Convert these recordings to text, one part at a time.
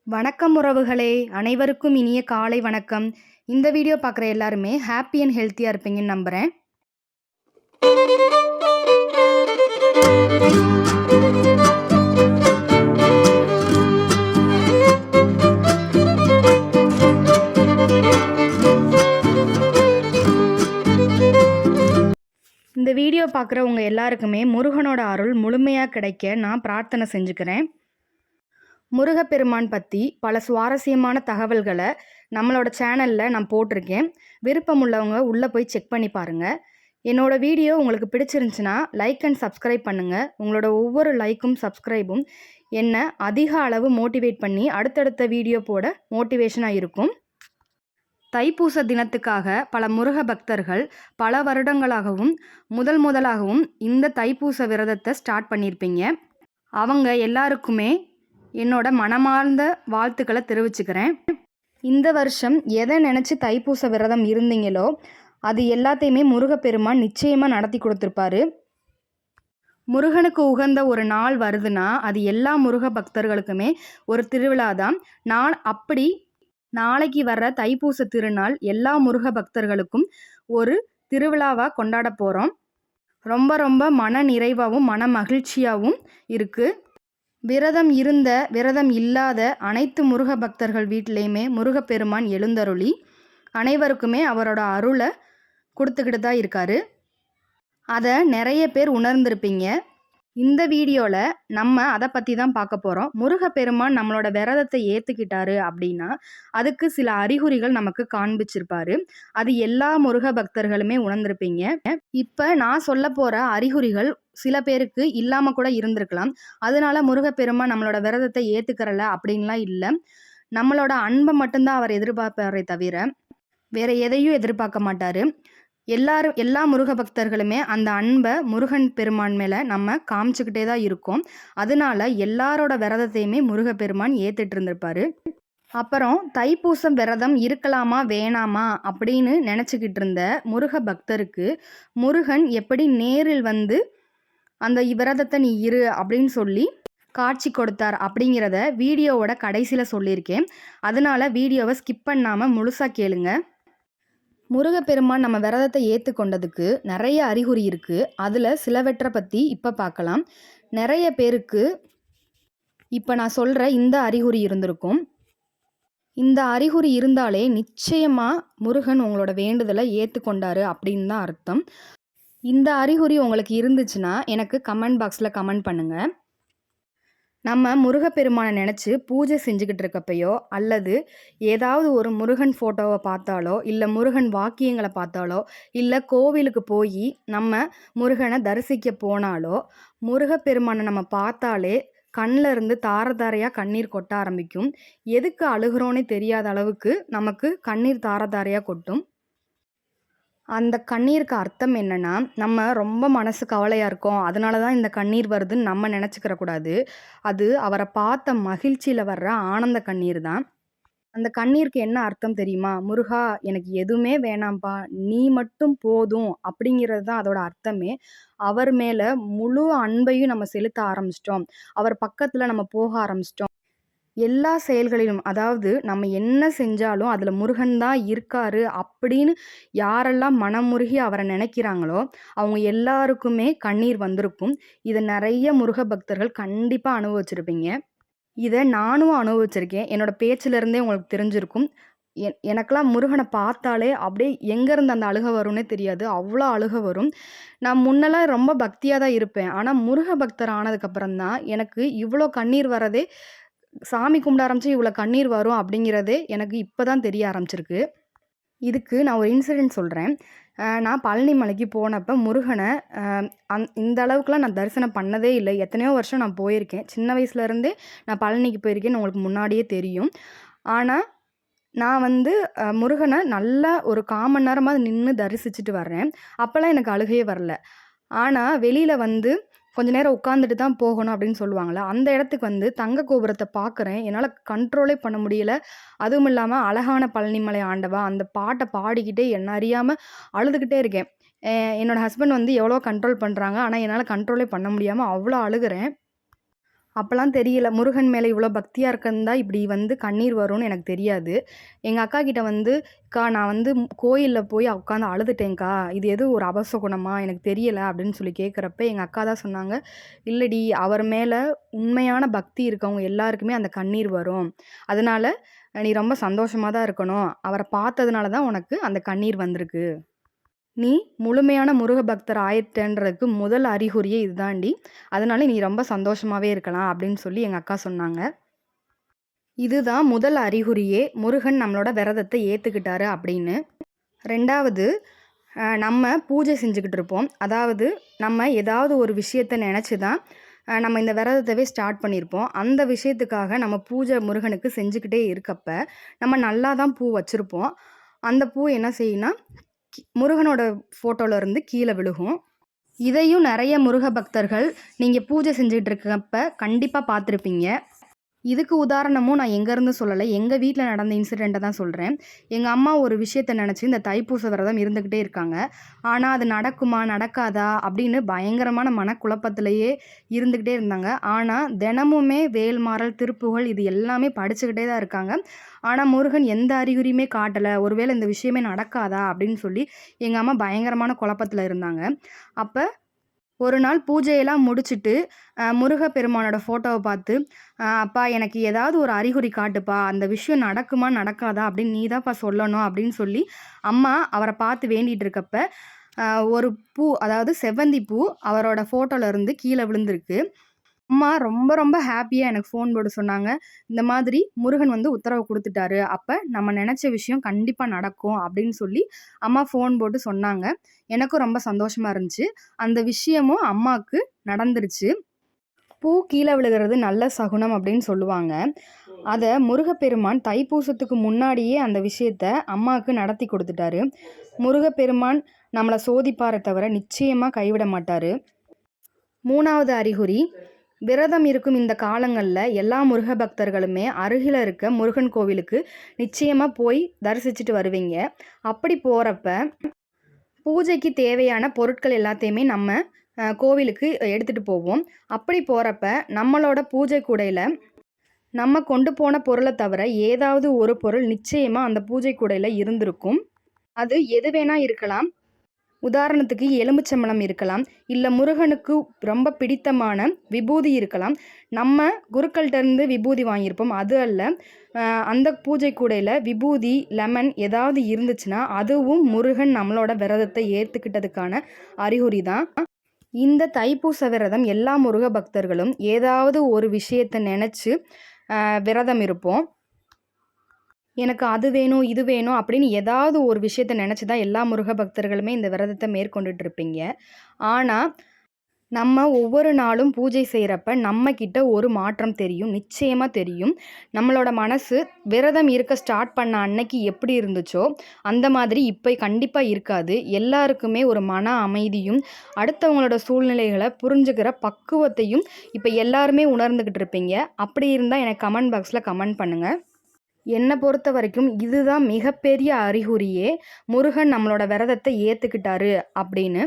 வணக்கம் உறவுகளே, அனைவருக்கும் இனிய காலை வணக்கம். இந்த வீடியோ பார்க்குற எல்லாருமே ஹாப்பி அண்ட் ஹெல்த்தியாக இருப்பீங்கன்னு நம்புகிறேன். இந்த வீடியோ பார்க்குறவங்க எல்லாருக்குமே முருகனோட அருள் முழுமையாக கிடைக்க நான் பிரார்த்தனை செஞ்சுக்கிறேன். முருகப்பெருமான் பற்றி பல சுவாரஸ்யமான தகவல்களை நம்மளோட சேனலில் நான் போட்டிருக்கேன். விருப்பம் உள்ளவங்க உள்ளே போய் செக் பண்ணி பாருங்கள். என்னோடய வீடியோ உங்களுக்கு பிடிச்சிருந்துச்சுன்னா லைக் அண்ட் சப்ஸ்கிரைப் பண்ணுங்கள். உங்களோட ஒவ்வொரு லைக்கும் சப்ஸ்கிரைபும் என்னை அதிக அளவு மோட்டிவேட் பண்ணி அடுத்தடுத்த வீடியோ போட மோட்டிவேஷனாக இருக்கும். தைப்பூச தினத்துக்காக பல முருக பக்தர்கள் பல வருடங்களாகவும் முதலாகவும் இந்த தைப்பூச விரதத்தை ஸ்டார்ட் பண்ணியிருப்பீங்க. அவங்க எல்லாருக்குமே என்னோட மனமார்ந்த வாழ்த்துக்களை தெரிவிச்சுக்கிறேன். இந்த வருஷம் எதை நினச்சி தைப்பூச விரதம் இருந்தீங்களோ அது எல்லாத்தையுமே முருகப்பெருமான் நிச்சயமாக நடத்தி கொடுத்துருப்பாரு. முருகனுக்கு உகந்த ஒரு நாள் வருதுன்னா அது எல்லா முருக பக்தர்களுக்குமே ஒரு திருவிழா தான். அப்படி நாளைக்கு வர்ற தைப்பூச திருநாள் எல்லா முருக பக்தர்களுக்கும் ஒரு திருவிழாவாக கொண்டாட போகிறோம். ரொம்ப ரொம்ப மன நிறைவாகவும் மன மகிழ்ச்சியாகவும் இருக்குது. விரதம் இருந்த விரதம் இல்லாத அனைத்து முருக பக்தர்கள் வீட்டிலையுமே முருகப்பெருமான் எழுந்தருளி அனைவருக்குமே அவரோட அருளை கொடுத்துக்கிட்டு தான் இருக்காரு. அதை நிறைய பேர் உணர்ந்திருப்பீங்க. இந்த வீடியோவில் நம்ம அதை பற்றி தான் பார்க்க போகிறோம். முருகப்பெருமான் நம்மளோட விரதத்தை ஏற்றுக்கிட்டாரு அப்படின்னா அதுக்கு சில அறிகுறிகள் நமக்கு காண்பிச்சிருப்பாரு. அது எல்லா முருக பக்தர்களுமே உணர்ந்திருப்பீங்க. இப்போ நான் சொல்ல போகிற அறிகுறிகள் சில பேருக்கு இல்லாமல் கூட இருந்திருக்கலாம். அதனால முருகப்பெருமான் நம்மளோட விரதத்தை ஏற்றுக்கிறல அப்படின்லாம் இல்லை. நம்மளோட அன்பை மட்டும்தான் அவர் எதிர்பார்ப்பாரே தவிர வேற எதையும் எதிர்பார்க்க மாட்டார். எல்லா முருக பக்தர்களுமே அந்த அன்பை முருகன் பெருமான் மேலே நம்ம காமிச்சுக்கிட்டே தான் இருக்கோம். அதனால எல்லாரோட விரதத்தையுமே முருகப்பெருமான் ஏற்றுட்டு இருந்திருப்பாரு. அப்புறம் தைப்பூசம் விரதம் இருக்கலாமா வேணாமா அப்படின்னு நினச்சிக்கிட்டு இருந்த முருக பக்தருக்கு முருகன் எப்படி நேரில் வந்து அந்த விரதத்தை நீ இரு அப்படின்னு சொல்லி காட்சி கொடுத்தார் அப்படிங்கிறத வீடியோவோட கடைசியில் சொல்லியிருக்கேன். அதனால வீடியோவை ஸ்கிப் பண்ணாமல் முழுசாக கேளுங்க. முருகப்பெருமான் நம்ம விரதத்தை ஏற்றுக்கொண்டதுக்கு நிறைய அறிகுறி இருக்குது. அதில் சிலவற்றை பற்றி இப்போ பார்க்கலாம். நிறைய பேருக்கு இப்போ நான் சொல்கிற இந்த அறிகுறி இருந்திருக்கும். இந்த அறிகுறி இருந்தாலே நிச்சயமாக முருகன் உங்களோட வேண்டுதலை ஏற்றுக்கொண்டாரு அப்படின்னு தான் அர்த்தம். இந்த அறிகுறி உங்களுக்கு இருந்துச்சுன்னா எனக்கு கமெண்ட் பாக்ஸில் கமெண்ட் பண்ணுங்கள். நம்ம முருகப்பெருமானை நினச்சி பூஜை செஞ்சுக்கிட்டு இருக்கப்பையோ அல்லது ஏதாவது ஒரு முருகன் ஃபோட்டோவை பார்த்தாலோ இல்லை முருகன் வாக்கியங்களை பார்த்தாலோ இல்லை கோவிலுக்கு போய் நம்ம முருகனை தரிசிக்க போனாலோ முருகப்பெருமானை நம்ம பார்த்தாலே கண்ணில் இருந்து தார தாரையாக கண்ணீர் கொட்ட ஆரம்பிக்கும். எதுக்கு அழுகிறோன்னே தெரியாத அளவுக்கு நமக்கு கண்ணீர் தார தாரையாக கொட்டும். அந்த கண்ணீருக்கு அர்த்தம் என்னென்னா நம்ம ரொம்ப மனசு கவலையாக இருக்கோம், அதனால தான் இந்த கண்ணீர் வருதுன்னு நம்ம நினச்சிக்கிற கூடாது. அது அவரை பார்த்த மகிழ்ச்சியில் வர்ற ஆனந்த கண்ணீர் தான். அந்த கண்ணீருக்கு என்ன அர்த்தம் தெரியுமா? முருகா எனக்கு எதுவுமே வேணாம்ப்பா, நீ மட்டும் போதும் அப்படிங்கிறது தான் அதோட அர்த்தமே. அவர் மேலே முழு அன்பையும் நம்ம செலுத்த ஆரம்பிச்சிட்டோம். அவர் பக்கத்தில் நம்ம போக ஆரம்பிச்சிட்டோம். எல்லா செயல்களிலும் அதாவது நம்ம என்ன செஞ்சாலும் அதில் முருகன் தான் இருக்காரு அப்படின்னு யாரெல்லாம் மனமுருகி அவரை நினைக்கிறாங்களோ அவங்க எல்லாருக்குமே கண்ணீர் வந்திருக்கும். இதை நிறைய முருக பக்தர்கள் கண்டிப்பாக அனுபவிச்சிருப்பீங்க. இதை நானும் அனுபவிச்சிருக்கேன். என்னோடய பேச்சிலேருந்தே உங்களுக்கு தெரிஞ்சிருக்கும். எனக்கெல்லாம் முருகனை பார்த்தாலே அப்படியே எங்கேருந்து அந்த அழுகை வரும்னே தெரியாது, அவ்வளோ அழுகை வரும். நான் முன்னெல்லாம் ரொம்ப பக்தியாக தான் இருப்பேன். ஆனால் முருக பக்தர் ஆனதுக்கப்புறம் தான் எனக்கு இவ்வளோ கண்ணீர் வரதே, சாமி கும்பிட ஆரம்பிச்சு இவ்வளோ கண்ணீர் வரும் அப்படிங்கிறதே எனக்கு இப்போ தான் தெரிய ஆரம்பிச்சிருக்கு. இதுக்கு நான் ஒரு இன்சிடென்ட் சொல்கிறேன். நான் பழனி மலைக்கு போனப்போ முருகனை இந்த அளவுக்குலாம் நான் தரிசனம் பண்ணதே இல்லை. எத்தனையோ வருஷம் நான் போயிருக்கேன். சின்ன வயசுலேருந்தே நான் பழனிக்கு போயிருக்கேன்னு உங்களுக்கு முன்னாடியே தெரியும். ஆனால் நான் முருகனை நல்லா ஒரு 1/4 மணி நேரமாவது நின்று தரிசிச்சுட்டு வர்றேன். அப்போல்லாம் எனக்கு அழுகையே வரல. ஆனால் வெளியில் கொஞ்ச நேரம் உட்காந்துட்டு தான் போகணும் அப்படின்னு சொல்லுவாங்கள்ல, அந்த இடத்துக்கு தங்க கோபுரத்தை பார்க்குறேன். என்னால் கண்ட்ரோலே பண்ண முடியல. அதுவும் இல்லாமல் அழகான பழனிமலை ஆண்டவா அந்த பாட்டை பாடிக்கிட்டே என்ன அறியாமல் அழுதுகிட்டே இருக்கேன். என்னோடய ஹஸ்பண்ட் எவ்வளோ கண்ட்ரோல் பண்ணுறாங்க, ஆனால் என்னால் கண்ட்ரோலே பண்ண முடியாமல் அவ்வளோ அழுகிறேன். அப்போலாம் தெரியல. முருகன் மேலே இவ்வளோ பக்தியா இருக்கந்தா இப்படி வந்து கண்ணீர் வரும்னு எனக்கு தெரியாது. எங்க அக்காகிட்ட வந்து, "அக்கா நான் வந்து கோயில்ல போய் உட்காந்து அழுதுட்டேன்க்கா. இது எதுவும் ஒரு அபசகுனமா? எனக்கு தெரியல." அப்படின்னு சொல்லி கேட்குறப்ப, எங்க அக்கா தான் சொன்னாங்க, "இல்லடி, அவர் மேல உண்மையான பக்தி இருக்கவங்க எல்லாருக்குமே அந்த கண்ணீர் வரும். அதனால நீ ரொம்ப சந்தோஷமா தான் இருக்கணும். அவர பார்த்ததுனால தான் உனக்கு அந்த கண்ணீர் வந்திருக்கு." நீ முழுமையான முருக பக்தர் ஆயிட்டன்றதுக்கு முதல் அறிகுறியே இதுதாண்டி. அதனால நீ ரொம்ப சந்தோஷமாவே இருக்கலாம் அப்படின்னு சொல்லி எங்க அக்கா சொன்னாங்க. இதுதான் முதல் அறிகுறியே முருகன் நம்மளோட விரதத்தை ஏத்துக்கிட்டாரு அப்படின்னு. 2வது நம்ம பூஜை செஞ்சுக்கிட்டு இருப்போம். அதாவது நம்ம ஏதாவது ஒரு விஷயத்த நெனச்சு தான் நம்ம இந்த விரதத்தவே ஸ்டார்ட் பண்ணியிருப்போம். அந்த விஷயத்துக்காக நம்ம பூஜை முருகனுக்கு செஞ்சுக்கிட்டே இருக்கப்ப, நம்ம நல்லா தான் பூ வச்சிருப்போம். அந்த பூ என்ன செய்யும்னா, முருகனோட ஃபோட்டோல இருந்து கீழ விழுகும். இதையும் நெறைய முருக பக்தர்கள் நீங்க பூஜை செஞ்சுட்டு இருக்கப்ப கண்டிப்பா பார்த்துருப்பீங்க. இதுக்கு உதாரணமும் நான் எங்கேருந்து சொல்லலை. எங்க வீட்ல நடந்த இன்சிடெண்ட்ட தான் சொல்றேன். எங்க அம்மா ஒரு விஷயத்த நெனச்சு இந்த தைப்பூச விரதம் இருந்துக்கிட்டே இருக்காங்க. ஆனா, அது நடக்குமா? நடக்காதா? அப்படின்னு பயங்கரமான மனக்குழப்பத்திலேயே இருந்துக்கிட்டே இருந்தாங்க. ஆனா, தினமுமே வேல்மாறல், திருப்புகழ் இது எல்லாமே படிச்சுக்கிட்டே தான் இருக்காங்க. ஆனா, முருகன் எந்த அறிகுறியுமே காட்டல. ஒருவேளை இந்த விஷயமே நடக்காதா? அப்படின்னு சொல்லி எங்க அம்மா பயங்கரமான குழப்பத்தில இருந்தாங்க. அப்ப ஒரு நாள் பூஜையெல்லாம் முடிச்சுட்டு, முருகப்பெருமானோட ஃபோட்டோவ பார்த்து, "அப்பா எனக்கு ஏதாவது ஒரு அறிகுறி காட்டுப்பா. அந்த விஷயம் நடக்குமா? நடக்காதா? அப்படின்னு நீ தான்ப்பா சொல்லணும்." அப்படின்னு சொல்லி அம்மா அவர பார்த்து வேண்டிட்டு இருக்கப்ப, அ ஒரு பூ அதாவது செவ்வந்தி பூ அவரோட ஃபோட்டோல இருந்து கீழ விழுந்திருக்கு. அம்மா ரொம்ப ரொம்ப ஹேப்பியா எனக்கு ஃபோன் போட்டு சொன்னாங்க. இந்த மாதிரி முருகன் வந்து உத்தரவு குடுத்துட்டாரு. அப்ப நம்ம நெனச்ச விஷயம் கண்டிப்பா நடக்கும் அப்படின்னு சொல்லி அம்மா ஃபோன் போட்டு சொன்னாங்க. எனக்கும் ரொம்ப சந்தோஷமா இருந்துச்சு. அந்த விஷயமும் அம்மாக்கு நடந்துருச்சு. பூ கீழ விழுகிறது நல்ல சகுனம் அப்படின்னு சொல்லுவாங்க. அத முருகப்பெருமான் தைப்பூசத்துக்கு முன்னாடியே அந்த விஷயத்த அம்மாக்கு நடத்தி குடுத்துட்டாரு. முருகப்பெருமான் நம்மள சோதிப்பாரே தவிர நிச்சயமா கைவிட மாட்டாரு. 3வது அறிகுறி, விரதம் இருக்கும் இந்த காலங்கள்ல எல்லா முருக பக்தர்களுமே அருகில இருக்க முருகன் கோவிலுக்கு நிச்சயமா போய் தரிசிச்சுட்டு வருவீங்க. அப்படி போறப்ப, பூஜைக்கு தேவையான பொருட்கள் எல்லாத்தையுமே நம்ம கோவிலுக்கு எடுத்துட்டு போவோம். அப்படி போறப்ப, நம்மளோட பூஜை கூடையில நம்ம கொண்டு போன பொருள தவிர ஏதாவது ஒரு பொருள் நிச்சயமா அந்த பூஜை கூடையில இருந்திருக்கும். அது எது வேணா இருக்கலாம். உதாரணத்துக்கு எலுமிச்சம்பழம் இருக்கலாம். இல்ல முருகனுக்கு ரொம்ப பிடித்தமான விபூதி இருக்கலாம். நம்ம குருக்கள்ட்ட இருந்து விபூதி வாங்கியிருப்போம். அது அல்ல. அந்த பூஜை கூடையில விபூதி, லெமன் ஏதாவது இருந்துச்சுன்னா, அதுவும் முருகன் நம்மளோட விரதத்தை ஏத்துக்கிட்டதுக்கான அறிகுறி தான். இந்த தைப்பூச விரதம் எல்லா முருக பக்தர்களும் ஏதாவது ஒரு விஷயத்த நெனச்சு விரதம் இருப்போம். எனக்கு அது வேணும், இது வேணும் அப்படின்னு ஏதாவது ஒரு விஷயத்த நெனச்சு தான் எல்லா முருக பக்தர்களுமே இந்த விரதத்த மேற்கொண்டுட்டு இருப்பீங்க. ஆனா, நம்ம ஒவ்வொரு நாளும் பூஜை செய்றப்ப நம்மகிட்ட ஒரு மாற்றம் தெரியும். நிச்சயமா தெரியும். நம்மளோட மனசு விரதம் இருக்க ஸ்டார்ட் பண்ண அன்னைக்கு எப்படி இருந்துச்சோ, அந்த மாதிரி இப்ப கண்டிப்பா இருக்காது. எல்லாருக்குமே ஒரு மன அமைதியும், அடுத்தவங்களோட சூழ்நிலைகள புரிஞ்சுக்கிற பக்குவத்தையும் இப்ப எல்லாருமே உணர்ந்துகிட்டு இருப்பீங்க. அப்படி இருந்தா எனக்கு கமெண்ட் பாக்ஸ்ல கமெண்ட் பண்ணுங்க. என்ன பொறுத்த வரைக்கும் இதுதான் மிகப்பெரிய அறிகுறியே, முருகன் நம்மளோட விரதத்தை ஏத்துக்கிட்டாரு அப்படின்னு.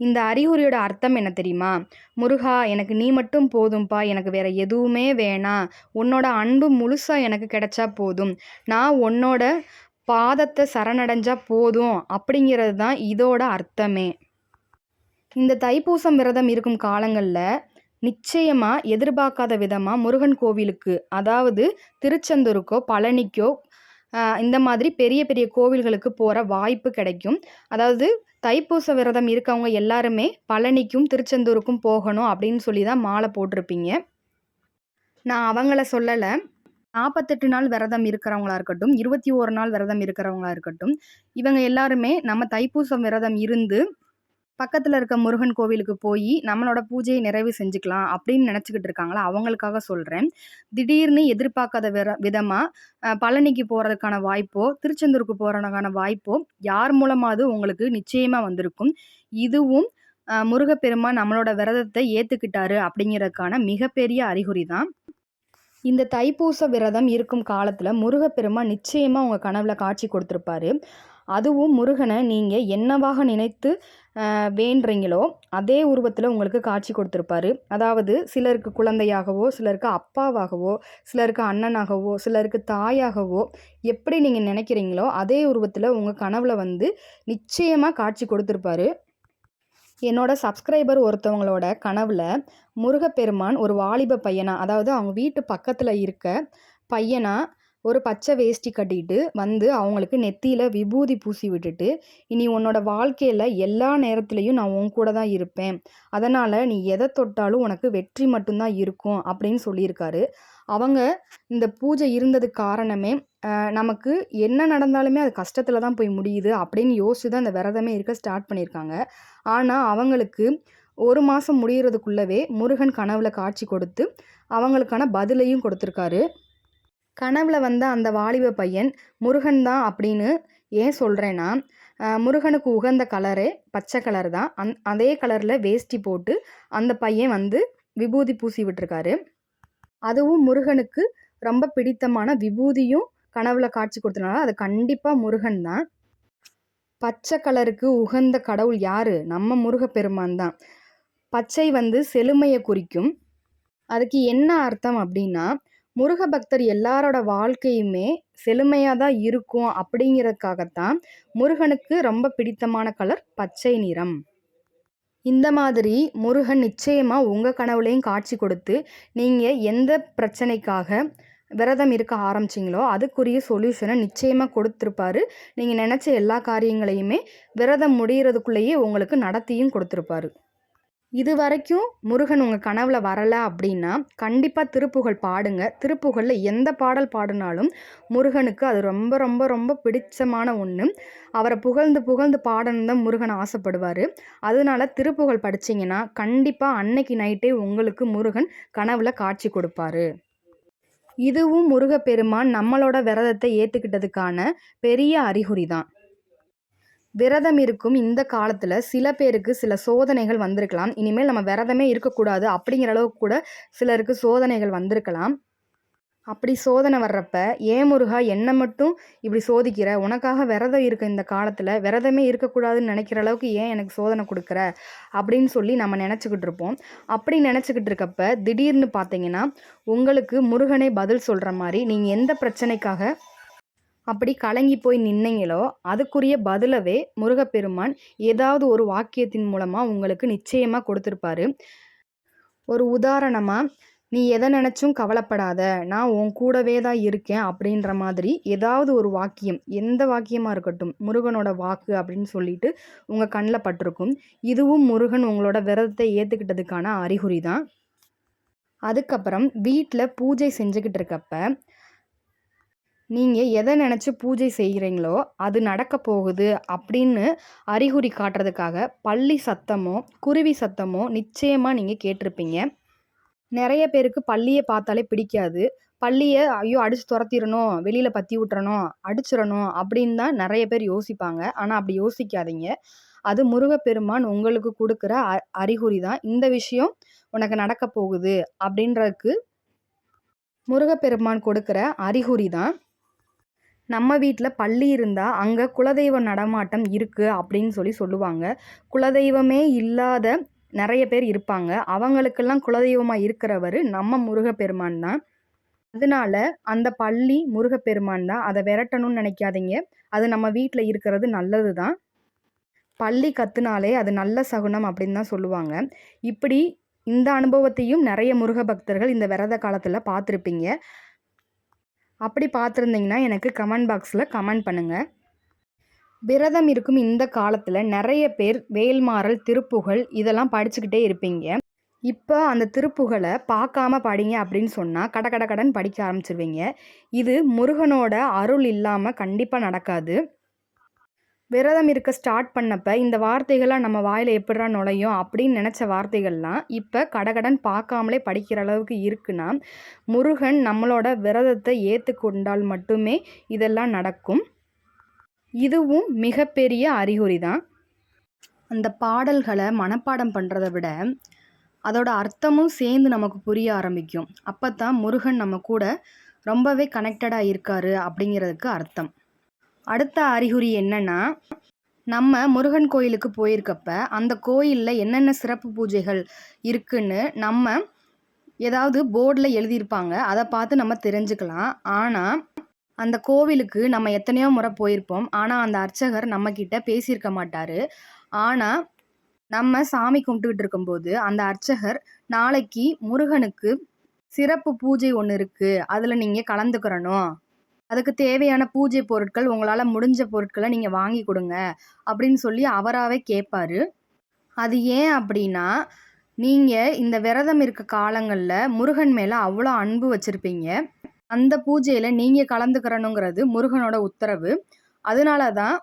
இந்த அறிகுறியோட அர்த்தம் என்ன தெரியுமா? "முருகா எனக்கு நீ மட்டும் போதும்பா. எனக்கு வேற எதுவுமே வேணாம். உன்னோட அன்பு முழுசா எனக்கு கிடைச்சா போதும். நான் உன்னோட பாதத்த சரணடைஞ்சா போதும்." அப்படிங்கிறது தான் இதோட அர்த்தமே. இந்த தைப்பூசம் விரதம் இருக்கும் காலங்கள்ல நிச்சயமா எதிர்பார்க்காத விதமா முருகன் கோவிலுக்கு, அதாவது திருச்செந்தூருக்கோ, பழனிக்கோ இந்த மாதிரி பெரிய பெரிய கோவில்களுக்கு போற வாய்ப்பு கிடைக்கும். அதாவது தைப்பூச விரதம் இருக்கவங்க எல்லாருமே பழனிக்கும், திருச்செந்தூருக்கும் போகணும் அப்படின்னு சொல்லி தான் மாலை போட்டிருப்பீங்க. நான் அவங்கள சொல்லல. 48 நாள் விரதம் இருக்கிறவங்களா இருக்கட்டும், 21 நாள் விரதம் இருக்கிறவங்களா இருக்கட்டும், இவங்க எல்லாருமே நம்ம தைப்பூசம் விரதம் இருந்து பக்கத்துல இருக்க முருகன் கோவிலுக்கு போயி, நம்மளோட பூஜைய நிறைவு செஞ்சுக்கலாம் அப்படின்னு நெனச்சுக்கிட்டு இருக்காங்களா, அவங்களுக்காக சொல்றேன். திடீர்னு எதிர்பார்க்காத விதமா பழனிக்கு போறதுக்கான வாய்ப்போ, திருச்செந்தூருக்கு போறதுக்கான வாய்ப்போ, யார் மூலமாவது உங்களுக்கு நிச்சயமா வந்திருக்கும். இதுவும் முருகப்பெருமான் நம்மளோட விரதத்த ஏத்துக்கிட்டாரு அப்படிங்கிறதுக்கான மிகப்பெரிய அறிகுறி தான். இந்த தைப்பூச விரதம் இருக்கும் காலத்துல முருகப்பெருமான் நிச்சயமா உங்க கனவுல காட்சி கொடுத்திருப்பாரு. அதுவும் முருகனை நீங்கள் என்னவாக நினைத்து வேண்டுறீங்களோ அதே உருவத்தில் உங்களுக்கு காட்சி கொடுத்துருப்பாரு. அதாவது சிலருக்கு குழந்தையாகவோ, சிலருக்கு அப்பாவாகவோ, சிலருக்கு அண்ணனாகவோ, சிலருக்கு தாயாகவோ, எப்படி நீங்கள் நினைக்கிறீங்களோ அதே உருவத்தில் உங்கள் கனவுல வந்து நிச்சயமாக காட்சி கொடுத்துருப்பாரு. என்னோட சப்ஸ்கிரைபர் ஒருத்தவங்களோட கனவுல முருகப்பெருமான் ஒரு வாலிப பையனா, அதாவது அவங்க வீட்டு பக்கத்தில் இருக்க பையனா ஒரு பச்சை வேஷ்டி கட்டிட்டு வந்து அவங்களுக்கு நெத்தியில் விபூதி பூசி விட்டுட்டு, இனி உன்னோட வாழ்க்கையில் எல்லா நேரத்துலையும் நான் உன் கூட தான் இருப்பேன், அதனால் நீ எதை தொட்டாலும் உனக்கு வெற்றி மட்டும்தான் இருக்கும் அப்படின்னு சொல்லியிருக்காரு. அவங்க இந்த பூஜை இருந்ததுக்கு காரணமே நமக்கு என்ன நடந்தாலுமே அது கஷ்டத்தில் தான் போய் முடியுது அப்படின்னு யோசிச்சு தான் அந்த விரதமே இருக்க ஸ்டார்ட் பண்ணியிருக்காங்க. ஆனால் அவங்களுக்கு 1 மாதம் முடிகிறதுக்குள்ளவே முருகன் கனவுல காட்சி கொடுத்து அவங்களுக்கான பதிலையும் கொடுத்துருக்காரு. கனவுல வந்த அந்த வாலிப பையன் முருகன் தான் அப்படின்னு ஏன் சொல்கிறேன்னா, முருகனுக்கு உகந்த கலரே பச்சை கலர் தான். அதே கலரில் வேஷ்டி போட்டு அந்த பையன் வந்து விபூதி பூசி விட்டுருக்காரு. அதுவும் முருகனுக்கு ரொம்ப பிடித்தமான விபூதியும் கனவுல காட்சி கொடுத்தனால அது கண்டிப்பாக முருகன் தான். பச்சை கலருக்கு உகந்த கடவுள் யாரு? நம்ம முருகப்பெருமான் தான். பச்சை வந்து செழுமையை குறிக்கும். அதுக்கு என்ன அர்த்தம் அப்படின்னா, முருக பக்தர் எல்லாரோட வாழ்க்கையுமே செழுமையாக தான் இருக்கும் அப்படிங்கிறதுக்காகத்தான் முருகனுக்கு ரொம்ப பிடித்தமான கலர் பச்சை நிறம். இந்த மாதிரி முருகன் நிச்சயமாக உங்கள் கனவுலையும் காட்சி கொடுத்து நீங்கள் எந்த பிரச்சனைக்காக விரதம் இருக்க ஆரம்பிச்சிங்களோ அதுக்குரிய சொல்யூஷனை நிச்சயமாக கொடுத்துருப்பாரு. நீங்கள் நினச்ச எல்லா காரியங்களையுமே விரதம் முடிகிறதுக்குள்ளேயே உங்களுக்கு நடத்தியும் கொடுத்துருப்பாரு. இது வரைக்கும் முருகன் உங்கள் கனவுல வரலை அப்படின்னா கண்டிப்பாக திருப்புகழ் பாடுங்க. திருப்புகழில் எந்த பாடல் பாடினாலும் முருகனுக்கு அது ரொம்ப ரொம்ப ரொம்ப பிடிச்சமான ஒன்று. அவரை புகழ்ந்து புகழ்ந்து பாடணும் தான் முருகன் ஆசைப்படுவார். அதனால திருப்புகழ் படிச்சிங்கன்னா கண்டிப்பாக அன்னைக்கு நைட்டே உங்களுக்கு முருகன் கனவுல காட்சி கொடுப்பாரு. இதுவும் முருகப்பெருமான் நம்மளோட விரதத்தை ஏற்றுக்கிட்டதுக்கான பெரிய அறிகுறி தான். விரதம் இருக்கும் இந்த காலத்தில் சில பேருக்கு சில சோதனைகள் வந்திருக்கலாம். இனிமேல் நம்ம விரதமே இருக்கக்கூடாது அப்படிங்கிற அளவுக்கு கூட சிலருக்கு சோதனைகள் வந்திருக்கலாம். அப்படி சோதனை வர்றப்ப, ஏன் முருகா என்னை மட்டும் இப்படி சோதிக்கிற, உனக்காக விரதம் இருக்க இந்த காலத்தில் விரதமே இருக்கக்கூடாதுன்னு நினைக்கிற அளவுக்கு ஏன் எனக்கு சோதனை கொடுக்குற அப்படின்னு சொல்லி நம்ம நினச்சிக்கிட்டு இருப்போம். அப்படி நினச்சிக்கிட்டு இருக்கப்ப திடீர்னு பார்த்தீங்கன்னா உங்களுக்கு முருகனே பதில் சொல்கிற மாதிரி, நீங்கள் எந்த பிரச்சனைக்காக அப்படி கலங்கி போய் நின்னீங்களோ அதுக்குரிய பதிலவே முருகப்பெருமான் ஏதாவது ஒரு வாக்கியத்தின் மூலமாக உங்களுக்கு நிச்சயமாக கொடுத்துருப்பாரு. ஒரு உதாரணமாக, நீ எதை நினச்சும் கவலைப்படாத, நான் உன் கூடவே தான் இருக்கேன் அப்படின்ற மாதிரி ஏதாவது ஒரு வாக்கியம், எந்த வாக்கியமாக இருக்கட்டும், முருகனோட வாக்கு அப்படின்னு சொல்லிட்டு உங்கள் கண்ணில் பட்டிருக்கும். இதுவும் முருகன் உங்களோட விரதத்தை ஏற்றுக்கிட்டதுக்கான அறிகுறி தான். அதுக்கப்புறம் வீட்டில் பூஜை செஞ்சுக்கிட்டு இருக்கப்ப நீங்கள் எதை நினச்சி பூஜை செய்கிறீங்களோ அது நடக்க போகுது அப்படின்னு அறிகுறி காட்டுறதுக்காக பல்லி சத்தமோ குருவி சத்தமோ நிச்சயமாக நீங்கள் கேட்டிருப்பீங்க. நிறைய பேருக்கு பல்லியை பார்த்தாலே பிடிக்காது. பல்லியை ஐயோ அடித்து துரத்திடணும், வெளியில் பற்றி விட்டுறணும், அடிச்சிடணும் அப்படின்னு தான் நிறைய பேர் யோசிப்பாங்க. ஆனால் அப்படி யோசிக்காதீங்க. அது முருகப்பெருமான் உங்களுக்கு கொடுக்குற அறிகுறி தான். இந்த விஷயம் உனக்கு நடக்க போகுது அப்படின்றதுக்கு முருகப்பெருமான் கொடுக்குற அறிகுறி தான். நம்ம வீட்டில் பள்ளி இருந்தால் அங்கே குலதெய்வ நடமாட்டம் இருக்குது அப்படின்னு சொல்லுவாங்க. குலதெய்வமே இல்லாத நிறைய பேர் இருப்பாங்க. அவங்களுக்கெல்லாம் குலதெய்வமாக இருக்கிறவர் நம்ம முருகப்பெருமான் தான். அதனால அந்த பள்ளி முருகப்பெருமான் தான். அதை விரட்டணும்னு நினைக்காதீங்க. அது நம்ம வீட்டில் இருக்கிறது நல்லது தான். பள்ளி கத்துனாலே அது நல்ல சகுனம் அப்படின்னு தான் சொல்லுவாங்க. இப்படி இந்த அனுபவத்தையும் நிறைய முருக பக்தர்கள் இந்த விரத காலத்தில் பார்த்துருப்பீங்க. அப்படி பார்த்துருந்தீங்கன்னா எனக்கு கமெண்ட் பாக்ஸில் கமெண்ட் பண்ணுங்கள். விரதம் இருக்கும் இந்த காலத்தில் நிறைய பேர் வேல்மாறல் திருப்புகழ் இதெல்லாம் படிச்சுக்கிட்டே இருப்பீங்க. இப்போ அந்த திருப்புகழை பார்க்காம படிங்க அப்படின்னு சொன்னால் கடன் படிக்க ஆரம்பிச்சிருவீங்க. இது முருகனோட அருள் இல்லாமல் கண்டிப்பாக நடக்காது. விரதம் இருக்க ஸ்டார்ட் பண்ணப்போ இந்த வார்த்தைகள்லாம் நம்ம வாயில் எப்படிடா நுழையும் அப்படின்னு நினச்ச வார்த்தைகள்லாம் இப்போ கடகடன் பார்க்காமலே படிக்கிற அளவுக்கு இருக்குன்னா முருகன் நம்மளோட விரதத்தை ஏற்றுக்கொண்டால் மட்டுமே இதெல்லாம் நடக்கும். இதுவும் மிகப்பெரிய அறிகுறி தான். அந்த பாடல்களை மனப்பாடம் பண்ணுறதை விட அதோட அர்த்தமும் சேர்ந்து நமக்கு புரிய ஆரம்பிக்கும். அப்போ தான் முருகன் நம்ம கூட ரொம்பவே கனெக்டடாக இருக்காரு அப்படிங்கிறதுக்கு அர்த்தம். அடுத்த அறிகுறி என்னன்னா, நம்ம முருகன் கோயிலுக்கு போயிருக்கப்ப, அந்த கோயில்ல என்னென்ன சிறப்பு பூஜைகள் இருக்குன்னு நம்ம ஏதாவது போர்டுல எழுதியிருப்பாங்க. அத பார்த்து நம்ம தெரிஞ்சுக்கலாம். ஆனா, அந்த கோவிலுக்கு நம்ம எத்தனையோ முறை போயிருப்போம். ஆனா, அந்த அர்ச்சகர் நம்மகிட்ட பேசியிருக்க மாட்டாரு. ஆனா, நம்ம சாமி கும்பிட்டுக்கிட்டு இருக்கும்போது, அந்த அர்ச்சகர் நாளைக்கு முருகனுக்கு சிறப்பு பூஜை ஒண்ணு இருக்கு. அதுல நீங்க கலந்துக்கிறணும். அதுக்கு தேவையான பூஜை பொருட்கள் உங்களால முடிஞ்ச பொருட்கள நீங்க வாங்கி குடுங்க. அப்படின்னு சொல்லி அவராவே கேட்பாரு. அது ஏன் அப்படின்னா, நீங்க இந்த விரதம் இருக்க காலங்கள்ல முருகன் மேல அவ்வளோ அன்பு வச்சிருப்பீங்க. அந்த பூஜையில நீங்க கலந்துக்கிறணுங்கிறது முருகனோட உத்தரவு. அதனால தான்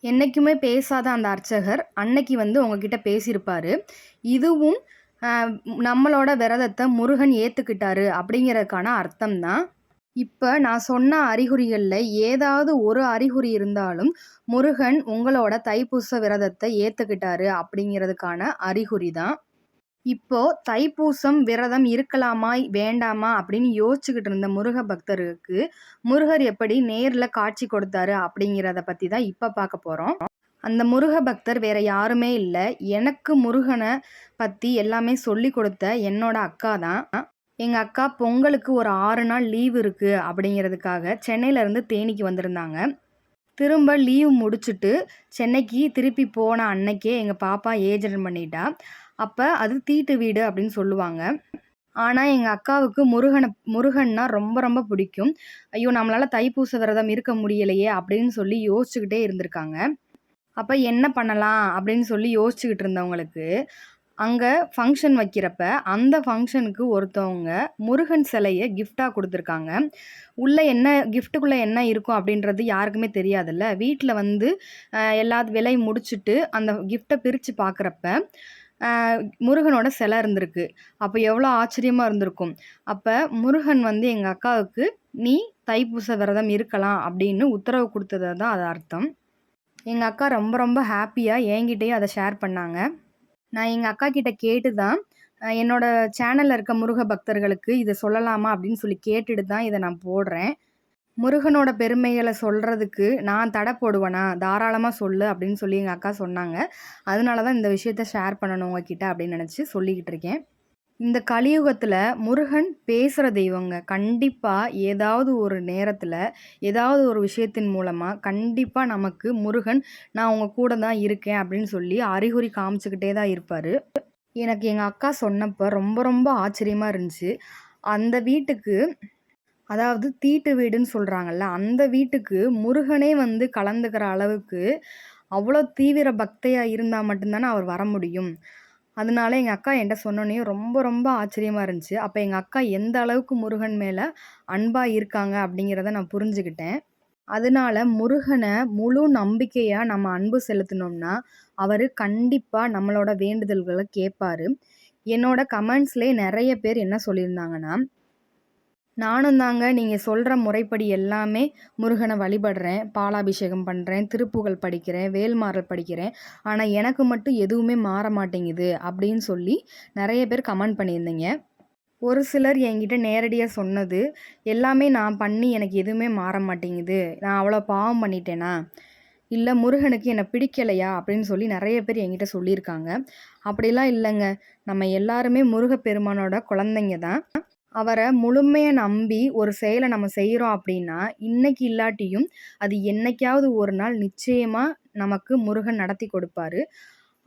என்னைக்குமே பேசாத அந்த அர்ச்சகர் அன்னைக்கு வந்து உங்ககிட்ட பேசியிருப்பாரு. இதுவும் நம்மளோட விரதத்த முருகன் ஏத்துக்கிட்டாரு அப்படிங்கிறதுக்கான அர்த்தம் தான். இப்ப நான் சொன்ன அறிகுறிகள்ல ஏதாவது ஒரு அறிகுறி இருந்தாலும், முருகன் உங்களோட தைப்பூச விரதத்த ஏத்துக்கிட்டாரு அப்படிங்கிறதுக்கான அறிகுறி தான். இப்போ தைப்பூசம் விரதம் இருக்கலாமா? வேண்டாமா? அப்படின்னு யோசிச்சுக்கிட்டு இருந்த முருக பக்தருக்கு, முருகர் எப்படி நேர்ல காட்சி கொடுத்தாரு அப்படிங்கிறத பத்தி தான் இப்ப பார்க்க போறோம். அந்த முருக பக்தர் வேற யாருமே இல்ல. எனக்கு முருகன பத்தி எல்லாமே சொல்லிக் கொடுத்த என்னோட அக்கா தான். எங்க அக்கா பொங்கலுக்கு ஒரு 6 நாள் லீவ் இருக்கு அப்படிங்கிறதுக்காக சென்னையிலேருந்து தேனிக்கு வந்திருந்தாங்க. திரும்ப லீவ் முடிச்சுட்டு சென்னைக்கு திருப்பி போன அன்னைக்கே எங்கள் பாப்பா ஏஜ் அட்டெண்ட் பண்ணிட்டா. அப்போ அது தீட்டு வீடு அப்படின்னு சொல்லுவாங்க. ஆனால் எங்கள் அக்காவுக்கு முருகன்னா ரொம்ப ரொம்ப பிடிக்கும். ஐயோ, நம்மளால் தைப்பூச விரதம் இருக்க முடியலையே அப்படின்னு சொல்லி யோசிச்சுக்கிட்டே இருந்திருக்காங்க. அப்போ என்ன பண்ணலாம் அப்படின்னு சொல்லி யோசிச்சுக்கிட்டு இருந்தவங்களுக்கு அங்கே ஃபங்க்ஷன் வைக்கிறப்ப அந்த ஃபங்க்ஷனுக்கு ஒருத்தவங்க முருகன் சிலையை கிஃப்டாக கொடுத்துருக்காங்க. உள்ளே என்ன கிஃப்ட்டுக்குள்ளே என்ன இருக்கும் அப்படின்றது யாருக்குமே தெரியாதுல்ல. வீட்டில் வந்து எல்லா வேலையும் முடிச்சுட்டு அந்த கிஃப்ட்டை பிரித்து பார்க்குறப்ப முருகனோட சிலை இருந்திருக்கு. அப்போ எவ்வளோ ஆச்சரியமாக இருந்திருக்கும். அப்போ முருகன் வந்து எங்கள் அக்காவுக்கு நீ தைப்பூச விரதம் இருக்கலாம் அப்படின்னு உத்தரவு கொடுத்தது தான் அது அர்த்தம். எங்கள் அக்கா ரொம்ப ரொம்ப ஹாப்பியாக என்கிட்டயே அதை ஷேர் பண்ணாங்க. நான் எங்கள் அக்கா கிட்ட கேட்டு தான் என்னோட சேனலில் இருக்க முருக பக்தர்களுக்கு இதை சொல்லலாமா அப்படின்னு சொல்லி கேட்டுட்டு தான் இதை நான் போடுறேன். முருகனோட பெருமைகளை சொல்கிறதுக்கு நான் தடை போடுவேனா? தாராளமாக சொல்லு அப்படின்னு சொல்லி எங்கள் அக்கா சொன்னாங்க. அதனால தான் இந்த விஷயத்த ஷேர் பண்ணணும் உங்ககிட்ட அப்படின்னு நினச்சி சொல்லிக்கிட்டு இருக்கேன். இந்த கலியுகத்தில் முருகன் பேசுகிற தெய்வங்க. கண்டிப்பாக ஏதாவது ஒரு நேரத்தில் ஏதாவது ஒரு விஷயத்தின் மூலமாக கண்டிப்பாக நமக்கு முருகன் நான் உங்கள் கூட தான் இருக்கேன் அப்படின்னு சொல்லி அறிகுறி காமிச்சுக்கிட்டே தான் இருப்பார். எனக்கு எங்கள் அக்கா சொன்னப்போ ரொம்ப ரொம்ப ஆச்சரியமாக இருந்துச்சு. அந்த வீட்டுக்கு, அதாவது தீட்டு வீடுன்னு சொல்கிறாங்கல்ல, அந்த வீட்டுக்கு முருகனே வந்து கலந்துக்கிற அளவுக்கு அவ்வளோ தீவிர பக்தையாக இருந்தால் மட்டும்தானே அவர் வர முடியும். அதனால எங்கள் அக்கா என்கிட்ட சொன்னோன்னே ரொம்ப ரொம்ப ஆச்சரியமாக இருந்துச்சு. அப்போ எங்கள் அக்கா எந்த அளவுக்கு முருகன் மேலே அன்பாக இருக்காங்க அப்படிங்கிறத நான் புரிஞ்சுக்கிட்டேன். அதனால முருகனை முழு நம்பிக்கையாக நம்ம அன்பு செலுத்தினோம்னா அவர் கண்டிப்பாக நம்மளோட வேண்டுதல்களை கேட்பாரு. என்னோட கமெண்ட்ஸ்லேயே நிறைய பேர் என்ன சொல்லியிருந்தாங்கன்னா, நானும் தாங்க நீங்கள் சொல்கிற முறைப்படி எல்லாமே முருகனை வழிபடுறேன், பாலாபிஷேகம் பண்ணுறேன், திருப்புகழ் படிக்கிறேன், வேல்மாறல் படிக்கிறேன். ஆனால் எனக்கு மட்டும் எதுவுமே மாற மாட்டேங்குது அப்படின்னு சொல்லி நிறைய பேர் கமெண்ட் பண்ணியிருந்தீங்க. ஒரு சிலர் என்கிட்ட நேரடியாக சொன்னது, எல்லாமே நான் பண்ணி எனக்கு எதுவுமே மாற மாட்டேங்குது, நான் அவ்வளோ பாவம் பண்ணிட்டேனா, இல்லை முருகனுக்கு என்னை பிடிக்கலையா அப்படின்னு சொல்லி நிறைய பேர் என்கிட்ட சொல்லியிருக்காங்க. அப்படிலாம் இல்லைங்க. நம்ம எல்லாருமே முருகப்பெருமானோட குழந்தைங்க தான். அவரை முழுமையாக நம்பி ஒரு செயலை நம்ம செய்கிறோம் அப்படின்னா, இன்னைக்கு இல்லாட்டியும் அது என்னைக்காவது ஒரு நாள் நிச்சயமாக நமக்கு முருகன் நடத்தி கொடுப்பாரு.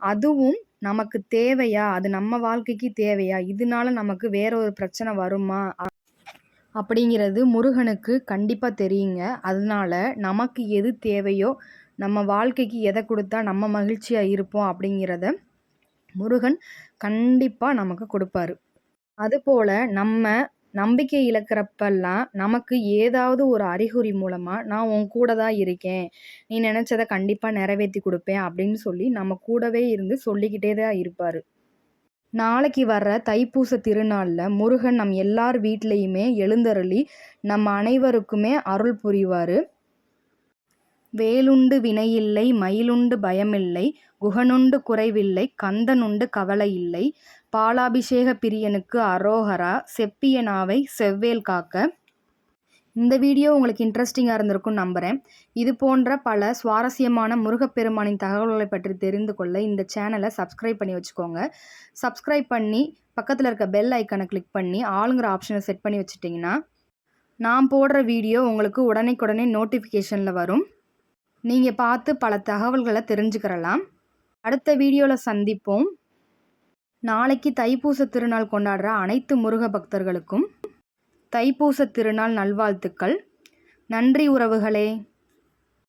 அதுவும் நமக்கு தேவையா? அது நம்ம வாழ்க்கைக்கு தேவையா? இதனால நமக்கு வேற ஒரு பிரச்சனை வருமா? அப்படிங்கிறது முருகனுக்கு கண்டிப்பாக தெரியுங்க. அதனால நமக்கு எது தேவையோ, நம்ம வாழ்க்கைக்கு எதை கொடுத்தா நம்ம மகிழ்ச்சியாக இருப்போம் அப்படிங்கிறத முருகன் கண்டிப்பாக நமக்கு கொடுப்பாரு. அதுபோல நம்ம நம்பிக்கை இழக்கிறப்பெல்லாம் நமக்கு ஏதாவது ஒரு அறிகுறி மூலமாக நான் உன் கூட தான் இருக்கேன், நீ நினச்சதை கண்டிப்பாக நிறைவேற்றி கொடுப்பேன் அப்படின்னு சொல்லி நம்ம கூடவே இருந்து சொல்லிக்கிட்டே தான் இருப்பார். நாளைக்கு வர்ற தைப்பூச திருநாளில் முருகன் நம் எல்லார் வீட்லேயுமே எழுந்தருளி நம்ம அனைவருக்குமே அருள் புரிவார். வேலுண்டு வினையில்லை, மயிலுண்டு பயமில்லை, குகனுண்டு குறைவில்லை, கந்தனுண்டு கவலை இல்லை, பாலாபிஷேக பிரியனுக்கு அரோகரா, செப்பிய நாவை செவ்வேல் காக்க. இந்த வீடியோ உங்களுக்கு இன்ட்ரெஸ்டிங்காக இருந்திருக்கும்னு நம்புகிறேன். இது போன்ற பல சுவாரஸ்யமான முருகப்பெருமானின் தகவல்களை பற்றி தெரிந்து கொள்ள இந்த சேனலை சப்ஸ்கிரைப் பண்ணி வச்சுக்கோங்க. சப்ஸ்கிரைப் பண்ணி பக்கத்தில் இருக்க பெல் ஐக்கானை கிளிக் பண்ணி ஆளுங்கிற ஆப்ஷனை செட் பண்ணி வச்சுட்டிங்கன்னா நான் போடுற வீடியோ உங்களுக்கு உடனே நோட்டிஃபிகேஷனில் வரும். நீங்கள் பார்த்து பல தகவல்களை தெரிஞ்சுக்கிறலாம். அடுத்த வீடியோவில் சந்திப்போம். நாளைக்கு தைப்பூச திருநாள் கொண்டாடுற அனைத்து முருக பக்தர்களுக்கும் தைப்பூச திருநாள் நல்வாழ்த்துக்கள். நன்றி உறவுகளே.